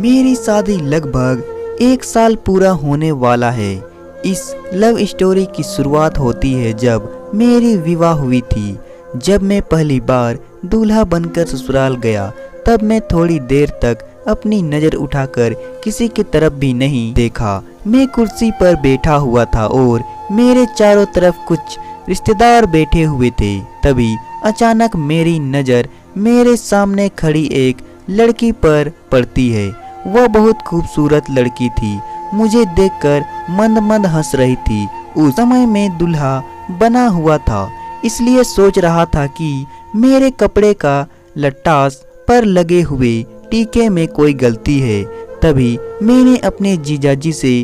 मेरी शादी लगभग 1 साल पूरा होने वाला है। इस लव स्टोरी की शुरुआत होती है जब मेरी विवाह हुई थी। जब मैं पहली बार दूल्हा बनकर ससुराल गया तब मैं थोड़ी देर तक अपनी नज़र उठाकर किसी की तरफ भी नहीं देखा। मैं कुर्सी पर बैठा हुआ था और मेरे चारों तरफ कुछ रिश्तेदार बैठे हुए थे। तभी अचानक मेरी नज़र मेरे सामने खड़ी एक लड़की पर पड़ती है। वह बहुत खूबसूरत लड़की थी। मुझे देखकर मंद मंद हंस रही थी। उस समय मैं दूल्हा बना हुआ था, इसलिए सोच रहा था कि मेरे कपड़े का लटास पर लगे हुए टीके में कोई गलती है। तभी मैंने अपने जीजाजी से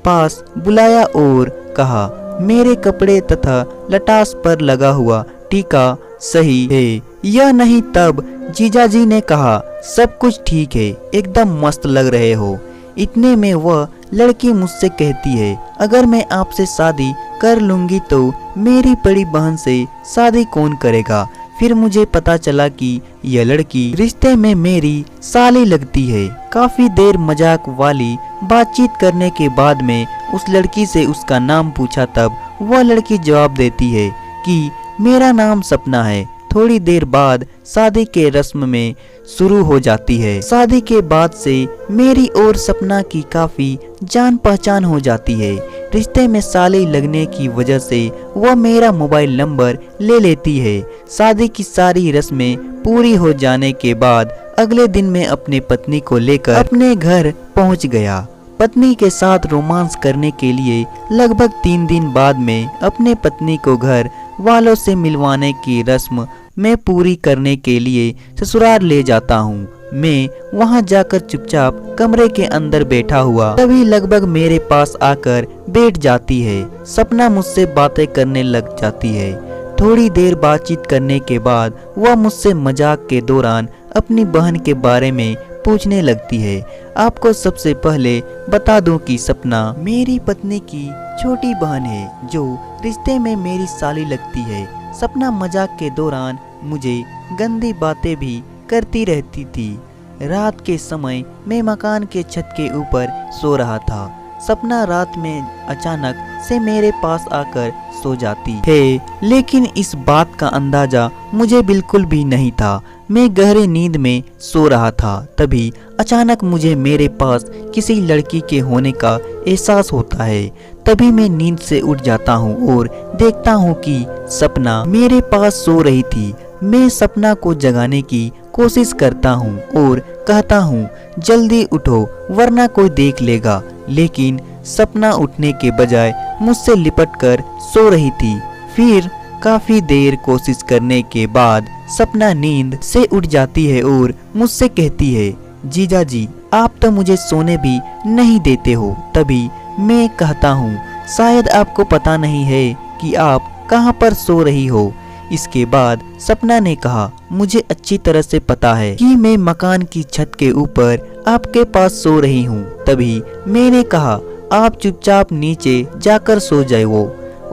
पास बुलाया और कहा, मेरे कपड़े तथा लटास पर लगा हुआ टीका सही है या नहीं। तब जीजाजी ने कहा, सब कुछ ठीक है, एकदम मस्त लग रहे हो। इतने में वह लड़की मुझसे कहती है, अगर मैं आपसे शादी कर लूंगी तो मेरी बड़ी बहन से शादी कौन करेगा। फिर मुझे पता चला कि यह लड़की रिश्ते में मेरी साली लगती है। काफी देर मजाक वाली बातचीत करने के बाद में उस लड़की से उसका नाम पूछा तब वह लड़की जवाब देती है कि मेरा नाम सपना है। थोड़ी देर बाद शादी के रस्म में शुरू हो जाती है। शादी के बाद से मेरी और सपना की काफी जान पहचान हो जाती है। रिश्ते में साली लगने की वजह से वह मेरा मोबाइल नंबर ले लेती है। शादी की सारी रस्में पूरी हो जाने के बाद अगले दिन मैं अपने पत्नी को लेकर अपने घर पहुंच गया। पत्नी के साथ रोमांस करने के लिए लगभग 3 दिन बाद में अपने पत्नी को घर वालों से मिलवाने की रस्म मैं पूरी करने के लिए ससुराल ले जाता हूँ। मैं वहाँ जाकर चुपचाप कमरे के अंदर बैठा हुआ तभी लगभग मेरे पास आकर बैठ जाती है। सपना मुझसे बातें करने लग जाती है। थोड़ी देर बातचीत करने के बाद वह मुझसे मजाक के दौरान अपनी बहन के बारे में पूछने लगती है। आपको सबसे पहले बता दूं कि सपना मेरी पत्नी की छोटी बहन है जो रिश्ते में मेरी साली लगती है। सपना मजाक के दौरान मुझे गंदी बातें भी करती रहती थी। रात के समय मैं मकान के छत के ऊपर सो रहा था। सपना रात में अचानक से मेरे पास आकर सो जाती है, लेकिन इस बात का अंदाजा मुझे बिल्कुल भी नहीं था। मैं गहरे नींद में सो रहा था। तभी अचानक मुझे मेरे पास किसी लड़की के होने का एहसास होता है। तभी मैं नींद से उठ जाता हूँ और देखता हूँ कि सपना मेरे पास सो रही थी। मैं सपना को जगाने की कोशिश करता हूँ और कहता हूँ, जल्दी उठो वरना कोई देख लेगा। लेकिन सपना उठने के बजाय मुझसे लिपटकर सो रही थी। फिर काफी देर कोशिश करने के बाद सपना नींद से उठ जाती है और मुझसे कहती है, जीजाजी आप तो मुझे सोने भी नहीं देते हो। तभी मैं कहता हूँ, शायद आपको पता नहीं है कि आप कहाँ पर सो रही हो। इसके बाद सपना ने कहा, मुझे अच्छी तरह से पता है कि मैं मकान की छत के ऊपर आपके पास सो रही हूँ। तभी मैंने कहा, आप चुपचाप नीचे जाकर सो जाओ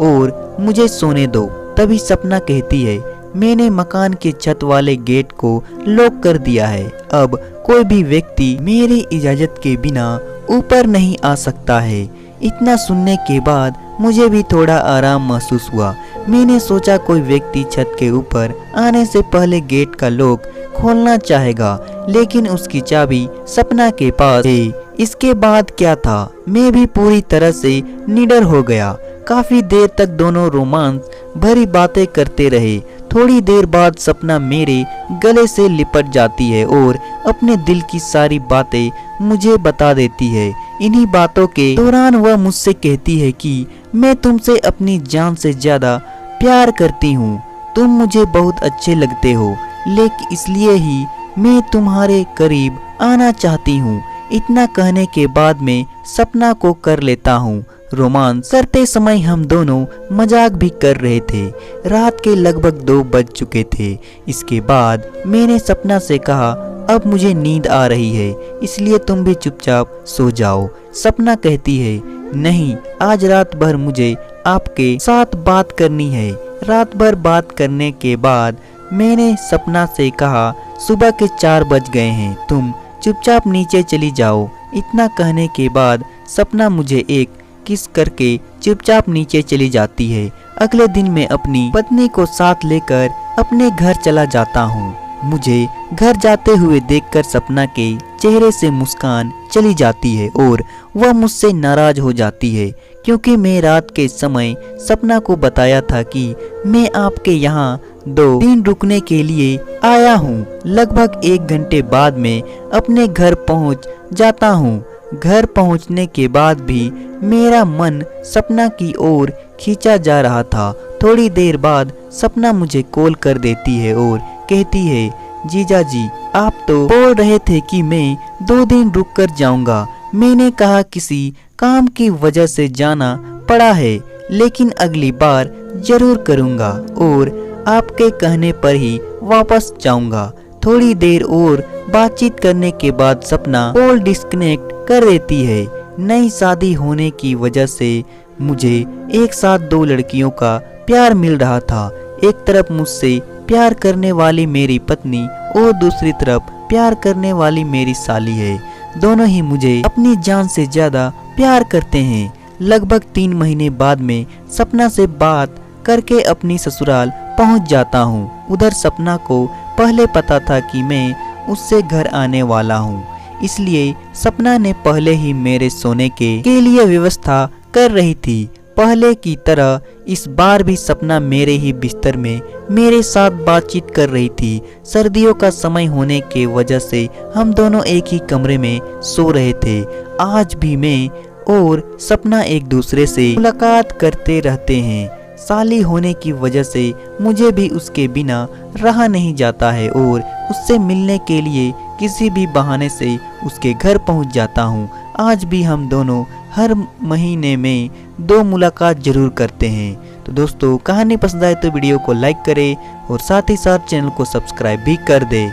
और मुझे सोने दो। तभी सपना कहती है, मैंने मकान के छत वाले गेट को लॉक कर दिया है। अब कोई भी व्यक्ति मेरी इजाजत के बिना ऊपर नहीं आ सकता है। इतना सुनने के बाद मुझे भी थोड़ा आराम महसूस हुआ। मैंने सोचा कोई व्यक्ति छत के ऊपर आने से पहले गेट का लॉक खोलना चाहेगा, लेकिन उसकी चाबी सपना के पास है। इसके बाद क्या था, मैं भी पूरी तरह से निडर हो गया। काफी देर तक दोनों रोमांस भरी बातें करते रहे। थोड़ी देर बाद सपना मेरे गले से लिपट जाती है और अपने दिल की सारी बातें मुझे बता देती है। इन्हीं बातों के दौरान वह मुझसे कहती है कि मैं तुमसे अपनी जान से ज्यादा प्यार करती हूँ। तुम मुझे बहुत अच्छे लगते हो, लेकिन इसलिए ही मैं तुम्हारे करीब आना चाहती हूँ। इतना कहने के बाद मैं सपना को कर लेता हूँ। रोमांस करते समय हम दोनों मजाक भी कर रहे थे। रात के लगभग 2 बज चुके थे। इसके बाद मैंने सपना से कहा, अब मुझे नींद आ रही है, इसलिए तुम भी चुपचाप सो जाओ। सपना कहती है, नहीं, आज रात भर मुझे आपके साथ बात करनी है। रात भर बात करने के बाद मैंने सपना से कहा, सुबह के 4 बज गए हैं, तुम चुपचाप नीचे चली जाओ। इतना कहने के बाद सपना मुझे एक किस करके चुपचाप नीचे चली जाती है। अगले दिन मैं अपनी पत्नी को साथ लेकर अपने घर चला जाता हूँ। मुझे घर जाते हुए देखकर सपना के चेहरे से मुस्कान चली जाती है और वह मुझसे नाराज हो जाती है, क्योंकि मैं रात के समय सपना को बताया था कि मैं आपके यहाँ 2 दिन रुकने के लिए आया हूँ। लगभग 1 घंटे बाद में अपने घर पहुँच जाता हूँ। घर पहुँचने के बाद भी मेरा मन सपना की ओर खींचा जा रहा था। थोड़ी देर बाद सपना मुझे कॉल कर देती है और कहती है, जीजा जी आप तो बोल रहे थे कि मैं 2 दिन रुक कर जाऊंगा। मैंने कहा किसी काम की वजह से जाना पड़ा है, लेकिन अगली बार जरूर करूंगा और आपके कहने पर ही वापस जाऊंगा। थोड़ी देर और बातचीत करने के बाद सपना कॉल डिस्कनेक्ट कर देती है। नई शादी होने की वजह से मुझे एक साथ 2 लड़कियों का प्यार मिल रहा था। एक तरफ मुझसे प्यार करने वाली मेरी पत्नी और दूसरी तरफ प्यार करने वाली मेरी साली है। दोनों ही मुझे अपनी जान से ज्यादा प्यार करते हैं। लगभग 3 महीने बाद में सपना से बात करके अपनी ससुराल पहुंच जाता हूं। उधर सपना को पहले पता था कि मैं उससे घर आने वाला हूं, इसलिए सपना ने पहले ही मेरे सोने के लिए व्यवस्था कर रही थी। पहले की तरह इस बार भी सपना मेरे ही बिस्तर में मेरे साथ बातचीत कर रही थी। सर्दियों का समय होने के वजह से हम दोनों एक ही कमरे में सो रहे थे। आज भी मैं और सपना एक दूसरे से मुलाकात करते रहते हैं। साली होने की वजह से मुझे भी उसके बिना रहा नहीं जाता है और उससे मिलने के लिए किसी भी बहाने से उसके घर पहुंच जाता हूं। आज भी हम दोनों हर महीने में 2 मुलाकात जरूर करते हैं। तो दोस्तों कहानी पसंद आए तो वीडियो को लाइक करें और साथ ही साथ चैनल को सब्सक्राइब भी कर दे।